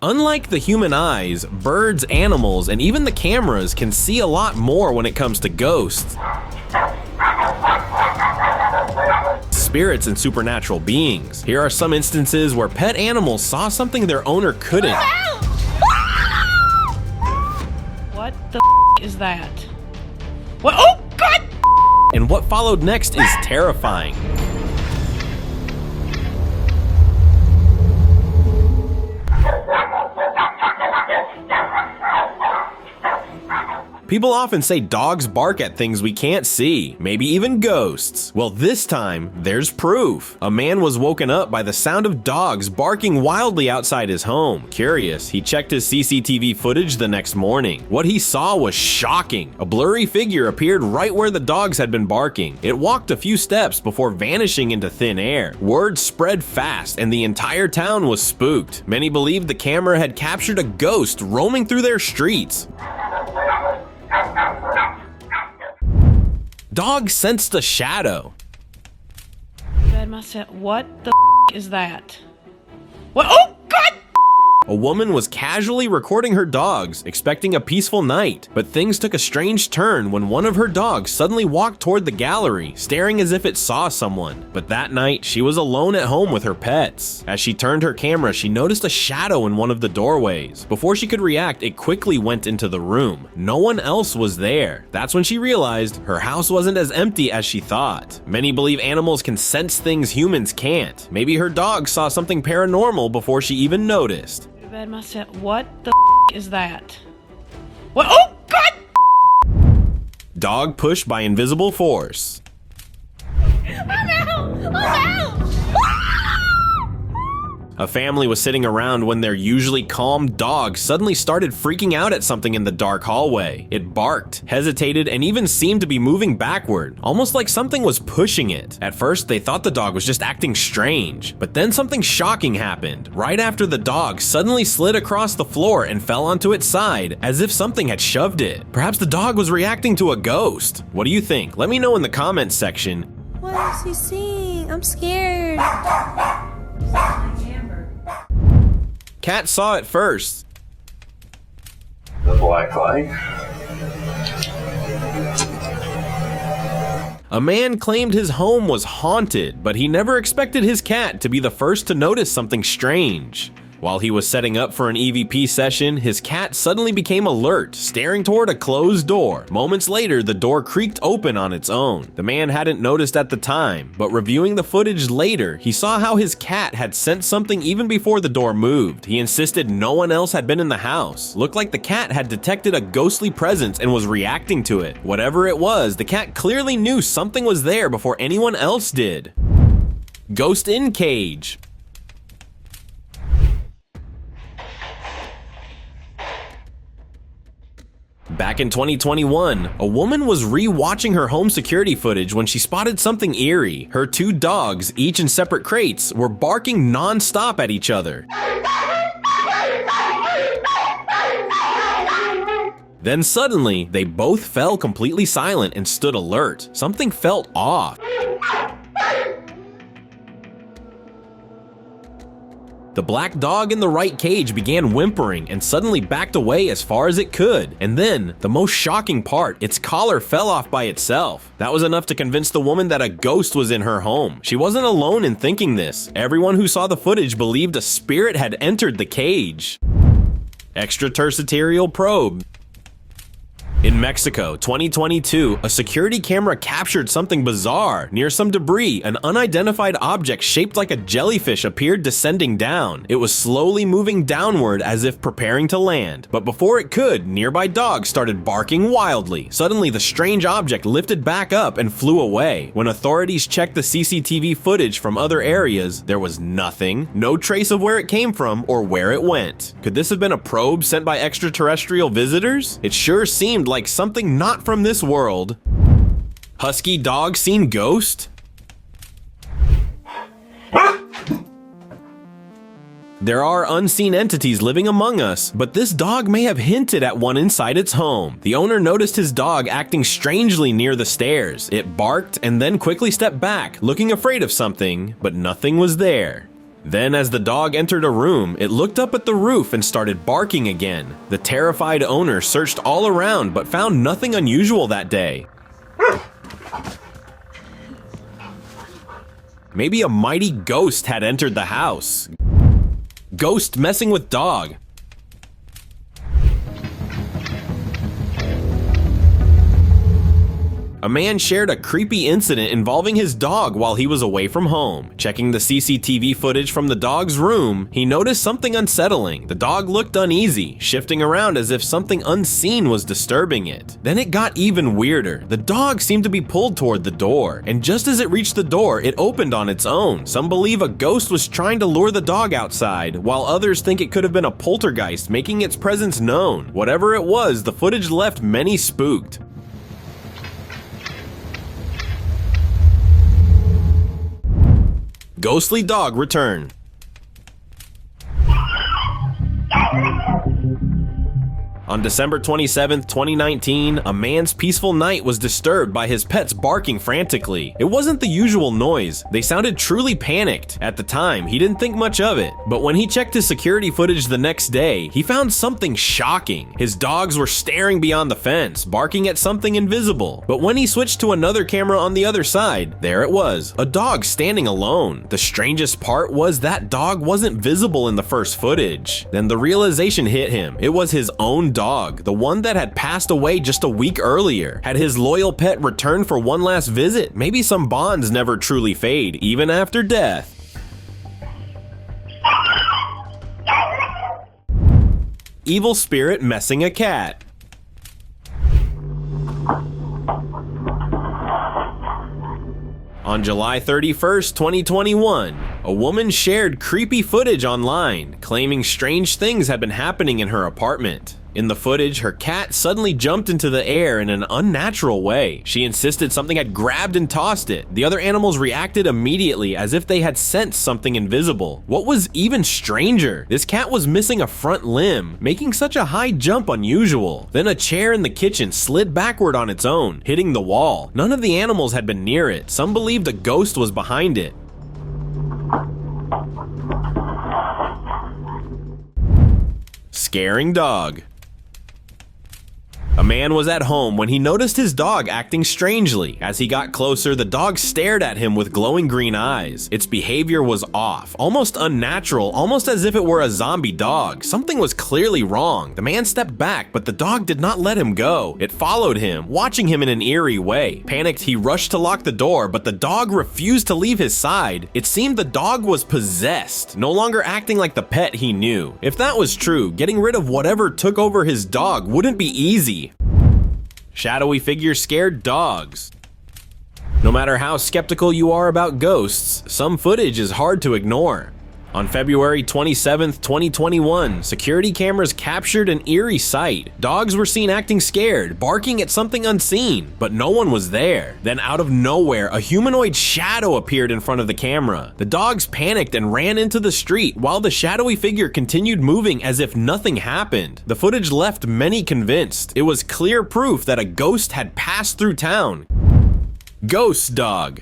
Unlike the human eyes, birds, animals, and even the cameras can see a lot more when it comes to ghosts, spirits, and supernatural beings. Here are some instances where pet animals saw something their owner couldn't. What the is that? What? Oh, God! And what followed next is terrifying. People often say dogs bark at things we can't see, maybe even ghosts. Well, this time, there's proof. A man was woken up by the sound of dogs barking wildly outside his home. Curious, he checked his CCTV footage the next morning. What he saw was shocking. A blurry figure appeared right where the dogs had been barking. It walked a few steps before vanishing into thin air. Word spread fast, and the entire town was spooked. Many believed the camera had captured a ghost roaming through their streets. Dog sensed a shadow. What the is that? What? Oh, God! A woman was casually recording her dogs, expecting a peaceful night, but things took a strange turn when one of her dogs suddenly walked toward the gallery, staring as if it saw someone. But that night, she was alone at home with her pets. As she turned her camera, she noticed a shadow in one of the doorways. Before she could react, it quickly went into the room. No one else was there. That's when she realized her house wasn't as empty as she thought. Many believe animals can sense things humans can't. Maybe her dog saw something paranormal before she even noticed. What the is that? What? Oh, God! Dog pushed by invisible force. I'm out! I'm out! A family was sitting around when their usually calm dog suddenly started freaking out at something in the dark hallway. It barked, hesitated, and even seemed to be moving backward, almost like something was pushing it. At first, they thought the dog was just acting strange, but then something shocking happened. Right after the dog suddenly slid across the floor and fell onto its side, as if something had shoved it. Perhaps the dog was reacting to a ghost. What do you think? Let me know in the comments section. What is he seeing? I'm scared. Cat saw it first. The black light. A man claimed his home was haunted, but he never expected his cat to be the first to notice something strange. While he was setting up for an EVP session, his cat suddenly became alert, staring toward a closed door. Moments later, the door creaked open on its own. The man hadn't noticed at the time, but reviewing the footage later, he saw how his cat had sensed something even before the door moved. He insisted no one else had been in the house. Looked like the cat had detected a ghostly presence and was reacting to it. Whatever it was, the cat clearly knew something was there before anyone else did. Ghost in cage. Back in 2021, a woman was re-watching her home security footage when she spotted something eerie. Her two dogs, each in separate crates, were barking non-stop at each other. Then suddenly, they both fell completely silent and stood alert. Something felt off. The black dog in the right cage began whimpering and suddenly backed away as far as it could. And then, the most shocking part, its collar fell off by itself. That was enough to convince the woman that a ghost was in her home. She wasn't alone in thinking this. Everyone who saw the footage believed a spirit had entered the cage. Extraterrestrial probe. In Mexico, 2022, a security camera captured something bizarre. Near some debris, an unidentified object shaped like a jellyfish appeared descending down. It was slowly moving downward as if preparing to land. But before it could, nearby dogs started barking wildly. Suddenly, the strange object lifted back up and flew away. When authorities checked the CCTV footage from other areas, there was nothing, no trace of where it came from or where it went. Could this have been a probe sent by extraterrestrial visitors? It sure seemed like something not from this world. Husky dog seen ghost? There are unseen entities living among us, but this dog may have hinted at one inside its home. The owner noticed his dog acting strangely near the stairs. It barked and then quickly stepped back, looking afraid of something, but nothing was there. Then as the dog entered a room, it looked up at the roof and started barking again. The terrified owner searched all around but found nothing unusual that day. Maybe a mighty ghost had entered the house. Ghost messing with dog. A man shared a creepy incident involving his dog while he was away from home. Checking the CCTV footage from the dog's room, he noticed something unsettling. The dog looked uneasy, shifting around as if something unseen was disturbing it. Then it got even weirder. The dog seemed to be pulled toward the door, and just as it reached the door, it opened on its own. Some believe a ghost was trying to lure the dog outside, while others think it could have been a poltergeist making its presence known. Whatever it was, the footage left many spooked. Ghostly dog return. On December 27, 2019, a man's peaceful night was disturbed by his pets barking frantically. It wasn't the usual noise. They sounded truly panicked. At the time, he didn't think much of it. But when he checked his security footage the next day, he found something shocking. His dogs were staring beyond the fence, barking at something invisible. But when he switched to another camera on the other side, there it was, a dog standing alone. The strangest part was that dog wasn't visible in the first footage. Then the realization hit him. It was his own dog, the one that had passed away just a week earlier. Had his loyal pet returned for one last visit? Maybe some bonds never truly fade, even after death. Evil spirit messing a cat. On July 31st, 2021, a woman shared creepy footage online, claiming strange things had been happening in her apartment. In the footage, her cat suddenly jumped into the air in an unnatural way. She insisted something had grabbed and tossed it. The other animals reacted immediately as if they had sensed something invisible. What was even stranger, this cat was missing a front limb, making such a high jump unusual. Then a chair in the kitchen slid backward on its own, hitting the wall. None of the animals had been near it. Some believed a ghost was behind it. Scaring dog. A man was at home when he noticed his dog acting strangely. As he got closer, the dog stared at him with glowing green eyes. Its behavior was off, almost unnatural, almost as if it were a zombie dog. Something was clearly wrong. The man stepped back, but the dog did not let him go. It followed him, watching him in an eerie way. Panicked, he rushed to lock the door, but the dog refused to leave his side. It seemed the dog was possessed, no longer acting like the pet he knew. If that was true, getting rid of whatever took over his dog wouldn't be easy. Shadowy figure scared dogs. No matter how skeptical you are about ghosts, some footage is hard to ignore. On February 27, 2021, security cameras captured an eerie sight. Dogs were seen acting scared, barking at something unseen, but no one was there. Then out of nowhere, a humanoid shadow appeared in front of the camera. The dogs panicked and ran into the street while the shadowy figure continued moving as if nothing happened. The footage left many convinced. It was clear proof that a ghost had passed through town. Ghost dog.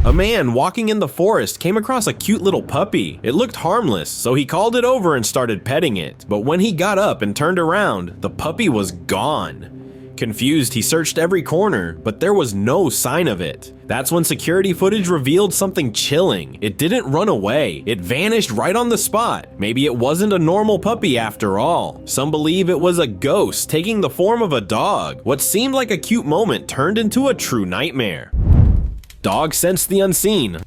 A man walking in the forest came across a cute little puppy. It looked harmless, so he called it over and started petting it. But when he got up and turned around, the puppy was gone. Confused, he searched every corner, but there was no sign of it. That's when security footage revealed something chilling. It didn't run away. It vanished right on the spot. Maybe it wasn't a normal puppy after all. Some believe it was a ghost taking the form of a dog. What seemed like a cute moment turned into a true nightmare. Dog sensed the unseen.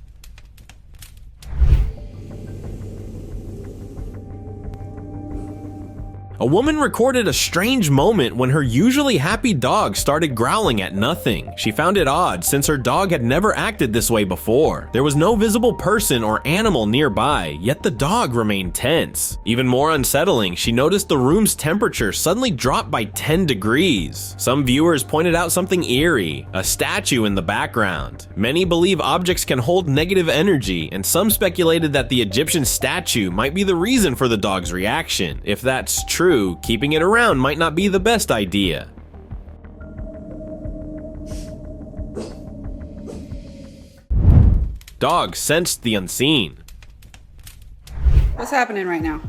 A woman recorded a strange moment when her usually happy dog started growling at nothing. She found it odd since her dog had never acted this way before. There was no visible person or animal nearby, yet the dog remained tense. Even more unsettling, she noticed the room's temperature suddenly dropped by 10 degrees. Some viewers pointed out something eerie, a statue in the background. Many believe objects can hold negative energy, and some speculated that the Egyptian statue might be the reason for the dog's reaction. If that's true, keeping it around might not be the best idea. Dog sensed the unseen. What's happening right now?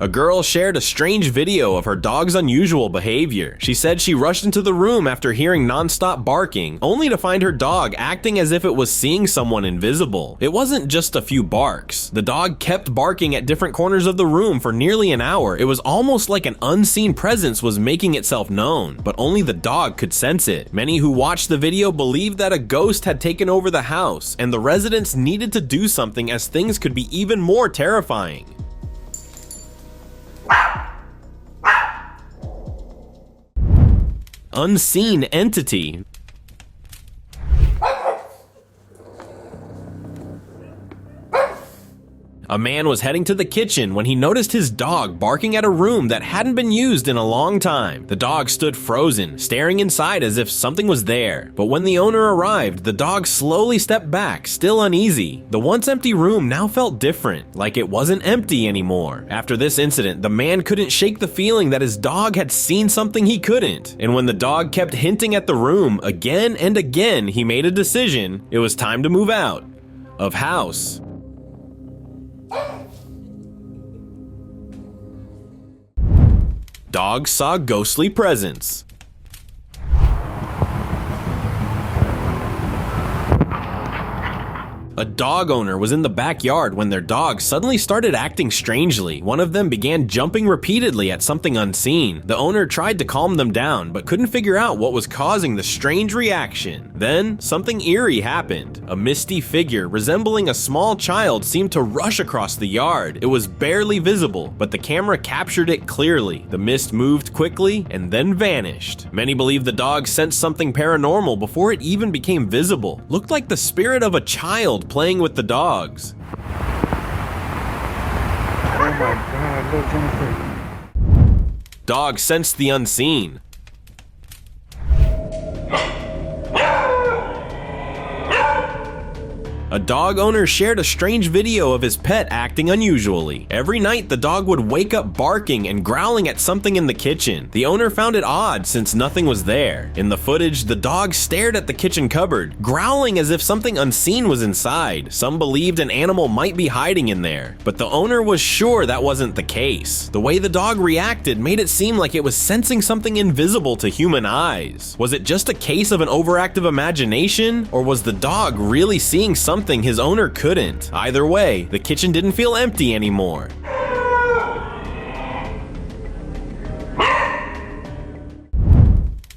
A girl shared a strange video of her dog's unusual behavior. She said she rushed into the room after hearing non-stop barking, only to find her dog acting as if it was seeing someone invisible. It wasn't just a few barks. The dog kept barking at different corners of the room for nearly an hour. It was almost like an unseen presence was making itself known, but only the dog could sense it. Many who watched the video believed that a ghost had taken over the house, and the residents needed to do something as things could be even more terrifying. Unseen entity. A man was heading to the kitchen when he noticed his dog barking at a room that hadn't been used in a long time. The dog stood frozen, staring inside as if something was there. But when the owner arrived, the dog slowly stepped back, still uneasy. The once empty room now felt different, like it wasn't empty anymore. After this incident, the man couldn't shake the feeling that his dog had seen something he couldn't. And when the dog kept hinting at the room again and again, he made a decision. It was time to move out of house. Dog saw ghostly presence. A dog owner was in the backyard when their dog suddenly started acting strangely. One of them began jumping repeatedly at something unseen. The owner tried to calm them down, but couldn't figure out what was causing the strange reaction. Then, something eerie happened. A misty figure resembling a small child seemed to rush across the yard. It was barely visible, but the camera captured it clearly. The mist moved quickly and then vanished. Many believe the dog sensed something paranormal before it even became visible. Looked like the spirit of a child playing with the dogs. Oh my God, look, Jennifer. Dog sensed the unseen. A dog owner shared a strange video of his pet acting unusually. Every night, the dog would wake up barking and growling at something in the kitchen. The owner found it odd since nothing was there. In the footage, the dog stared at the kitchen cupboard, growling as if something unseen was inside. Some believed an animal might be hiding in there, but the owner was sure that wasn't the case. The way the dog reacted made it seem like it was sensing something invisible to human eyes. Was it just a case of an overactive imagination, or was the dog really seeing something his owner couldn't? Either way, the kitchen didn't feel empty anymore.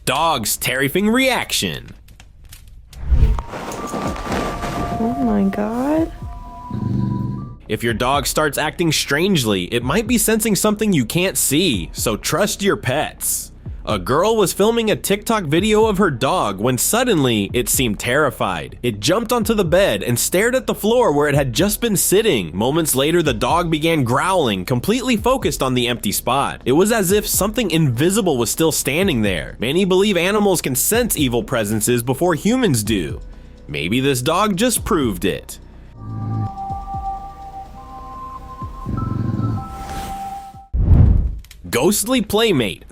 Dog's terrifying reaction. Oh my God. If your dog starts acting strangely, it might be sensing something you can't see, so trust your pets. A girl was filming a TikTok video of her dog when suddenly it seemed terrified. It jumped onto the bed and stared at the floor where it had just been sitting. Moments later, the dog began growling, completely focused on the empty spot. It was as if something invisible was still standing there. Many believe animals can sense evil presences before humans do. Maybe this dog just proved it. Ghostly playmate.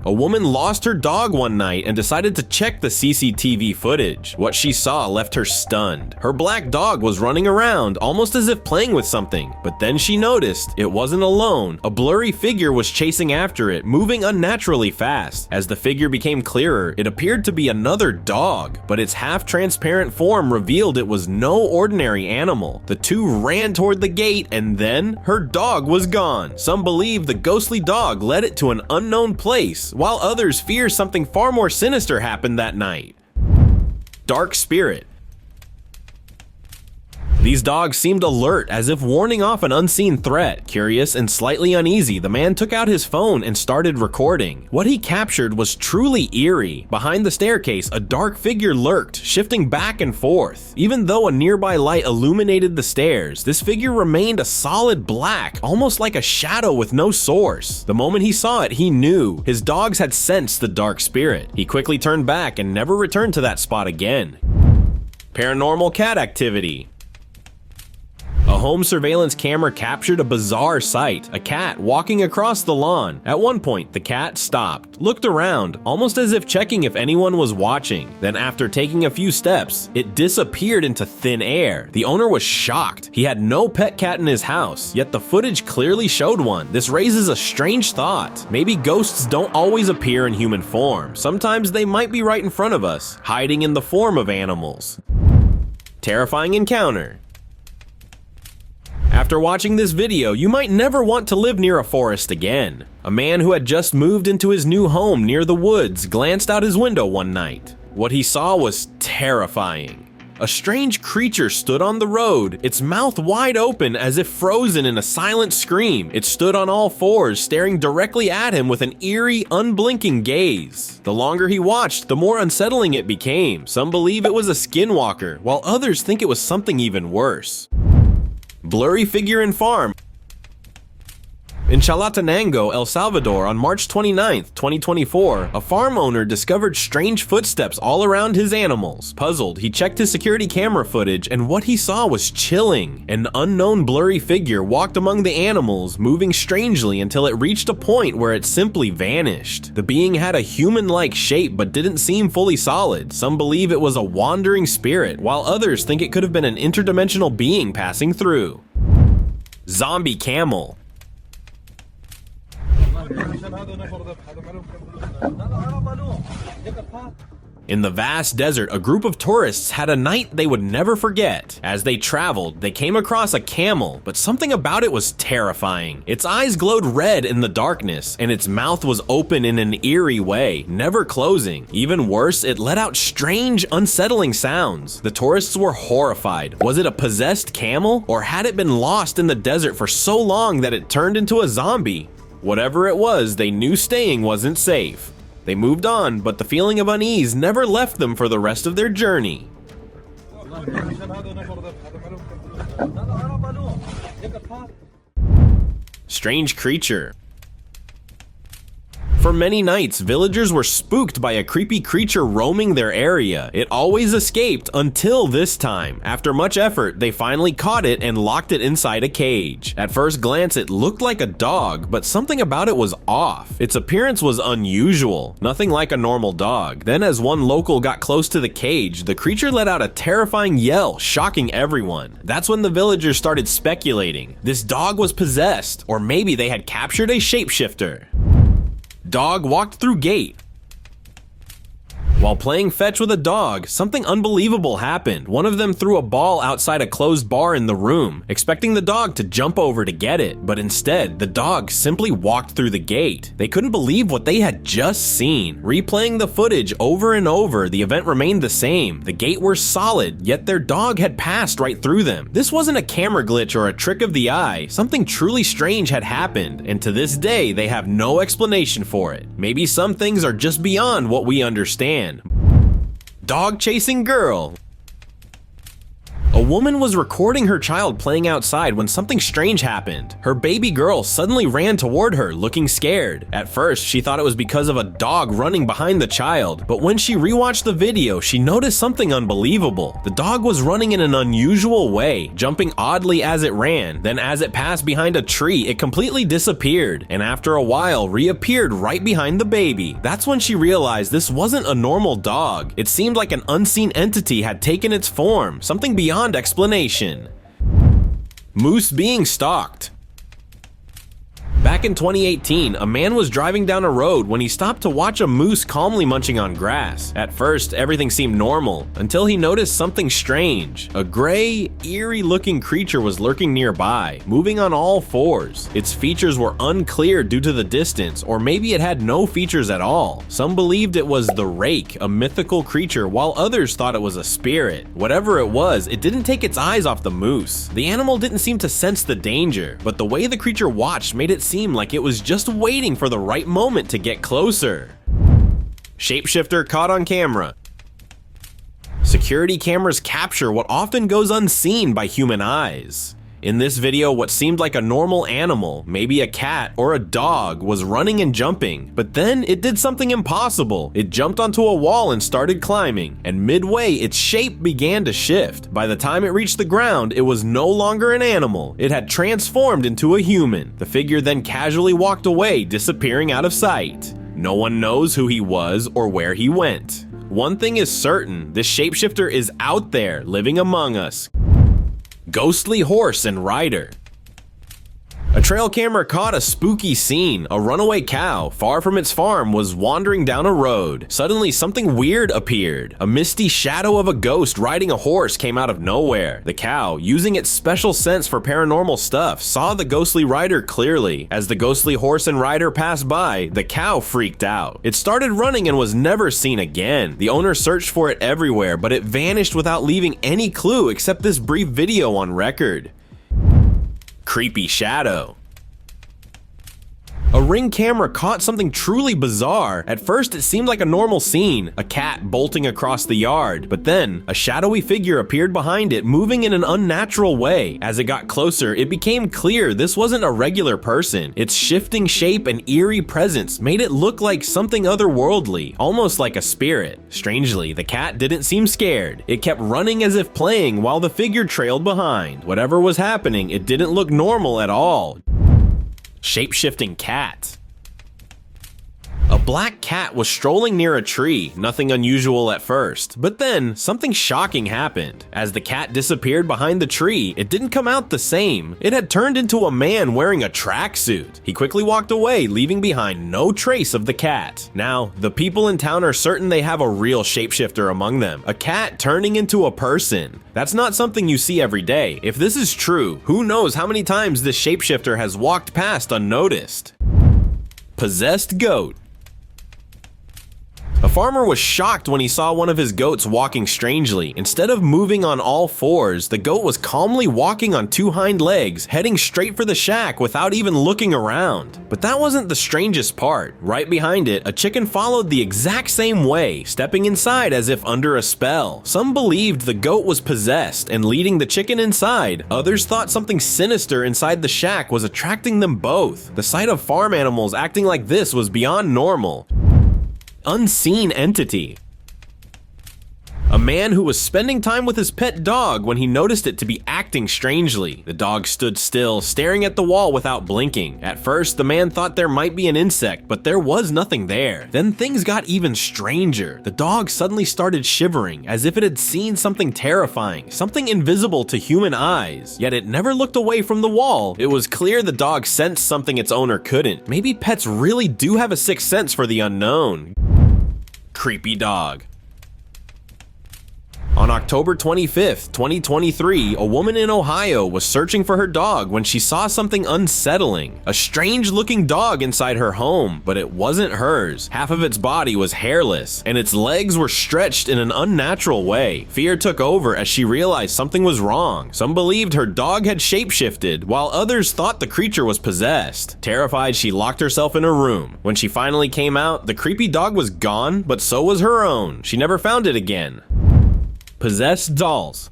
A woman lost her dog one night and decided to check the CCTV footage. What she saw left her stunned. Her black dog was running around, almost as if playing with something, but then she noticed it wasn't alone. A blurry figure was chasing after it, moving unnaturally fast. As the figure became clearer, it appeared to be another dog, but its half-transparent form revealed it was no ordinary animal. The two ran toward the gate, and then her dog was gone. Some believe the ghostly dog led it to an unknown place, while others fear something far more sinister happened that night. Dark spirit. These dogs seemed alert, as if warning off an unseen threat. Curious and slightly uneasy, the man took out his phone and started recording. What he captured was truly eerie. Behind the staircase, a dark figure lurked, shifting back and forth. Even though a nearby light illuminated the stairs, this figure remained a solid black, almost like a shadow with no source. The moment he saw it, he knew. His dogs had sensed the dark spirit. He quickly turned back and never returned to that spot again. Paranormal cat activity. A home surveillance camera captured a bizarre sight, a cat walking across the lawn. At one point, the cat stopped, looked around, almost as if checking if anyone was watching. Then after taking a few steps, it disappeared into thin air. The owner was shocked. He had no pet cat in his house, yet the footage clearly showed one. This raises a strange thought. Maybe ghosts don't always appear in human form. Sometimes they might be right in front of us, hiding in the form of animals. Terrifying encounter. After watching this video, you might never want to live near a forest again. A man who had just moved into his new home near the woods glanced out his window one night. What he saw was terrifying. A strange creature stood on the road, its mouth wide open as if frozen in a silent scream. It stood on all fours, staring directly at him with an eerie, unblinking gaze. The longer he watched, the more unsettling it became. Some believe it was a skinwalker, while others think it was something even worse. Blurry figure in farm. In Chalatenango, El Salvador, on March 29, 2024, a farm owner discovered strange footsteps all around his animals. Puzzled, he checked his security camera footage, and what he saw was chilling. An unknown blurry figure walked among the animals, moving strangely until it reached a point where it simply vanished. The being had a human-like shape but didn't seem fully solid. Some believe it was a wandering spirit, while others think it could have been an interdimensional being passing through. Zombie camel. In the vast desert, a group of tourists had a night they would never forget. As they traveled, they came across a camel, but something about it was terrifying. Its eyes glowed red in the darkness, and its mouth was open in an eerie way, never closing. Even worse, it let out strange, unsettling sounds. The tourists were horrified. Was it a possessed camel, or had it been lost in the desert for so long that it turned into a zombie? Whatever it was, they knew staying wasn't safe. They moved on, but the feeling of unease never left them for the rest of their journey. Strange creature. For many nights, villagers were spooked by a creepy creature roaming their area. It always escaped until this time. After much effort, they finally caught it and locked it inside a cage. At first glance, it looked like a dog, but something about it was off. Its appearance was unusual, nothing like a normal dog. Then as one local got close to the cage, the creature let out a terrifying yell, shocking everyone. That's when the villagers started speculating. This dog was possessed, or maybe they had captured a shapeshifter. Dog walked through gate. While playing fetch with a dog, something unbelievable happened. One of them threw a ball outside a closed bar in the room, expecting the dog to jump over to get it, but instead, the dog simply walked through the gate. They couldn't believe what they had just seen. Replaying the footage over and over, the event remained the same. The gate were solid, yet their dog had passed right through them. This wasn't a camera glitch or a trick of the eye. Something truly strange had happened, and to this day, they have no explanation for it. Maybe some things are just beyond what we understand. Dog chasing girl. A woman was recording her child playing outside when something strange happened. Her baby girl suddenly ran toward her, looking scared. At first, she thought it was because of a dog running behind the child, but when she rewatched the video, she noticed something unbelievable. The dog was running in an unusual way, jumping oddly as it ran. Then as it passed behind a tree, it completely disappeared, and after a while, reappeared right behind the baby. That's when she realized this wasn't a normal dog. It seemed like an unseen entity had taken its form, something beyond explanation. Moose being stalked. Back in 2018, a man was driving down a road when he stopped to watch a moose calmly munching on grass. At first, everything seemed normal, until he noticed something strange. A gray, eerie-looking creature was lurking nearby, moving on all fours. Its features were unclear due to the distance, or maybe it had no features at all. Some believed it was the Rake, a mythical creature, while others thought it was a spirit. Whatever it was, it didn't take its eyes off the moose. The animal didn't seem to sense the danger, but the way the creature watched made it seem like it was just waiting for the right moment to get closer. Shapeshifter caught on camera. Security cameras capture what often goes unseen by human eyes. In this video, what seemed like a normal animal, maybe a cat or a dog, was running and jumping, but then it did something impossible. It jumped onto a wall and started climbing, and midway its shape began to shift. By the time it reached the ground, it was no longer an animal. It had transformed into a human. The figure then casually walked away, disappearing out of sight. No one knows who he was or where he went. One thing is certain, this shapeshifter is out there, living among us. Ghostly horse and rider. A trail camera caught a spooky scene. A runaway cow, far from its farm, was wandering down a road. Suddenly, something weird appeared. A misty shadow of a ghost riding a horse came out of nowhere. The cow, using its special sense for paranormal stuff, saw the ghostly rider clearly. As the ghostly horse and rider passed by, the cow freaked out. It started running and was never seen again. The owner searched for it everywhere, but it vanished without leaving any clue except this brief video on record. Creepy shadow. A Ring camera caught something truly bizarre. At first, it seemed like a normal scene, a cat bolting across the yard, but then a shadowy figure appeared behind it, moving in an unnatural way. As it got closer, it became clear this wasn't a regular person. Its shifting shape and eerie presence made it look like something otherworldly, almost like a spirit. Strangely, the cat didn't seem scared. It kept running as if playing while the figure trailed behind. Whatever was happening, it didn't look normal at all. Shape-shifting cat. A black cat was strolling near a tree, nothing unusual at first, but then something shocking happened. As the cat disappeared behind the tree, it didn't come out the same. It had turned into a man wearing a tracksuit. He quickly walked away, leaving behind no trace of the cat. Now, the people in town are certain they have a real shapeshifter among them, a cat turning into a person. That's not something you see every day. If this is true, who knows how many times this shapeshifter has walked past unnoticed. Possessed goat. A farmer was shocked when he saw one of his goats walking strangely. Instead of moving on all fours, the goat was calmly walking on two hind legs, heading straight for the shack without even looking around. But that wasn't the strangest part. Right behind it, a chicken followed the exact same way, stepping inside as if under a spell. Some believed the goat was possessed and leading the chicken inside. Others thought something sinister inside the shack was attracting them both. The sight of farm animals acting like this was beyond normal. Unseen entity. A man who was spending time with his pet dog when he noticed it to be acting strangely. The dog stood still, staring at the wall without blinking. At first, the man thought there might be an insect, but there was nothing there. Then things got even stranger. The dog suddenly started shivering, as if it had seen something terrifying, something invisible to human eyes. Yet it never looked away from the wall. It was clear the dog sensed something its owner couldn't. Maybe pets really do have a sixth sense for the unknown. Creepy dog. On October 25th, 2023, a woman in Ohio was searching for her dog when she saw something unsettling. A strange-looking dog inside her home, but it wasn't hers. Half of its body was hairless, and its legs were stretched in an unnatural way. Fear took over as she realized something was wrong. Some believed her dog had shapeshifted, while others thought the creature was possessed. Terrified, she locked herself in her room. When she finally came out, the creepy dog was gone, but so was her own. She never found it again. Possessed dolls.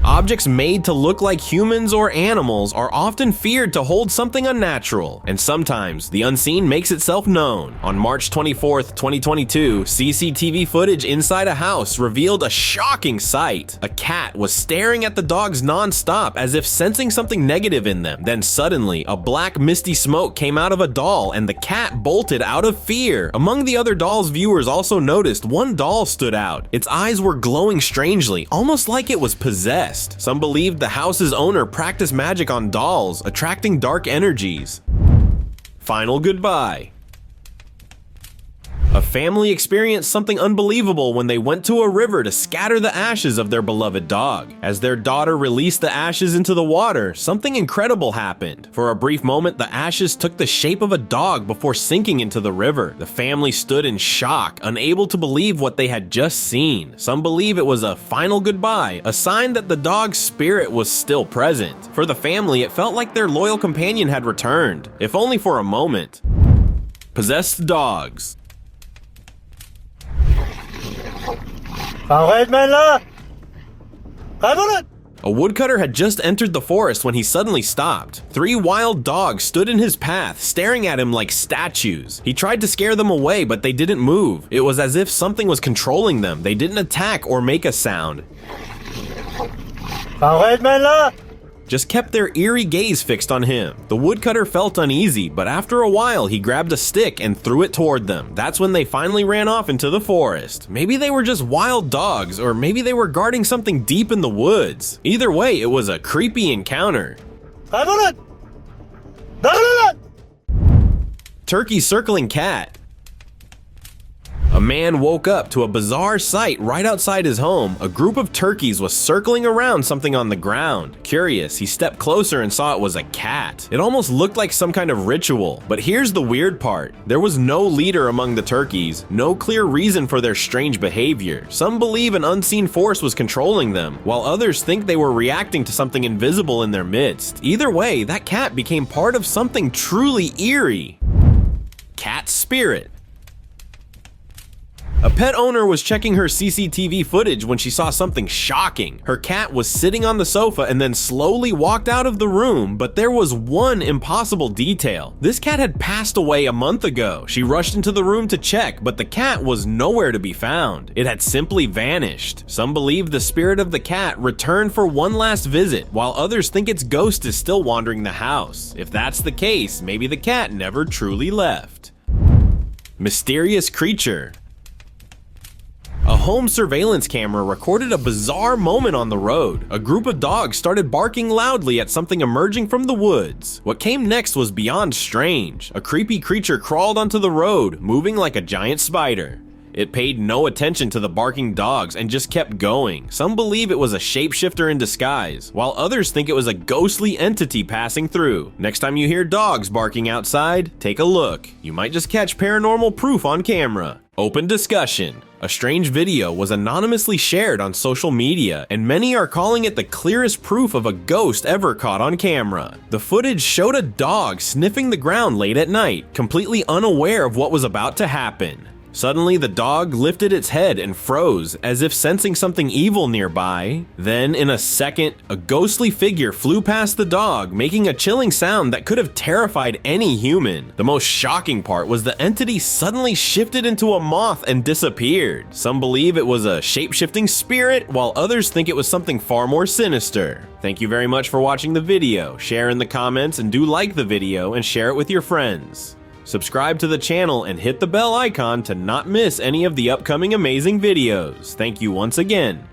Objects made to look like humans or animals are often feared to hold something unnatural, and sometimes the unseen makes itself known. On March 24th, 2022, CCTV footage inside a house revealed a shocking sight. A cat was staring at the dogs non-stop as if sensing something negative in them. Then suddenly, a black misty smoke came out of a doll and the cat bolted out of fear. Among the other dolls, viewers also noticed one doll stood out. Its eyes were glowing strangely, almost like it was possessed. Some believed the house's owner practiced magic on dolls, attracting dark energies. Final goodbye. A family experienced something unbelievable when they went to a river to scatter the ashes of their beloved dog. As their daughter released the ashes into the water, something incredible happened. For a brief moment, the ashes took the shape of a dog before sinking into the river. The family stood in shock, unable to believe what they had just seen. Some believe it was a final goodbye, a sign that the dog's spirit was still present. For the family, it felt like their loyal companion had returned, if only for a moment. Possessed dogs. Arrête, man, là! Arrête! A woodcutter had just entered the forest when he suddenly stopped. 3 wild dogs stood in his path, staring at him like statues. He tried to scare them away, but they didn't move. It was as if something was controlling them. They didn't attack or make a sound. Just kept their eerie gaze fixed on him. The woodcutter felt uneasy, but after a while he grabbed a stick and threw it toward them. That's when they finally ran off into the forest. Maybe they were just wild dogs, or maybe they were guarding something deep in the woods. Either way, it was a creepy encounter. Turkey circling cat. A man woke up to a bizarre sight right outside his home. A group of turkeys was circling around something on the ground. Curious, he stepped closer and saw it was a cat. It almost looked like some kind of ritual. But here's the weird part. There was no leader among the turkeys, no clear reason for their strange behavior. Some believe an unseen force was controlling them, while others think they were reacting to something invisible in their midst. Either way, that cat became part of something truly eerie. Cat spirit. A pet owner was checking her CCTV footage when she saw something shocking. Her cat was sitting on the sofa and then slowly walked out of the room, but there was one impossible detail. This cat had passed away a month ago. She rushed into the room to check, but the cat was nowhere to be found. It had simply vanished. Some believe the spirit of the cat returned for one last visit, while others think its ghost is still wandering the house. If that's the case, maybe the cat never truly left. Mysterious creature. A home surveillance camera recorded a bizarre moment on the road. A group of dogs started barking loudly at something emerging from the woods. What came next was beyond strange. A creepy creature crawled onto the road, moving like a giant spider. It paid no attention to the barking dogs and just kept going. Some believe it was a shapeshifter in disguise, while others think it was a ghostly entity passing through. Next time you hear dogs barking outside, take a look. You might just catch paranormal proof on camera. Open discussion. A strange video was anonymously shared on social media, and many are calling it the clearest proof of a ghost ever caught on camera. The footage showed a dog sniffing the ground late at night, completely unaware of what was about to happen. Suddenly, the dog lifted its head and froze, as if sensing something evil nearby. Then, in a second, a ghostly figure flew past the dog, making a chilling sound that could have terrified any human. The most shocking part was the entity suddenly shifted into a moth and disappeared. Some believe it was a shape-shifting spirit, while others think it was something far more sinister. Thank you very much for watching the video. Share in the comments and do like the video and share it with your friends. Subscribe to the channel and hit the bell icon to not miss any of the upcoming amazing videos. Thank you once again.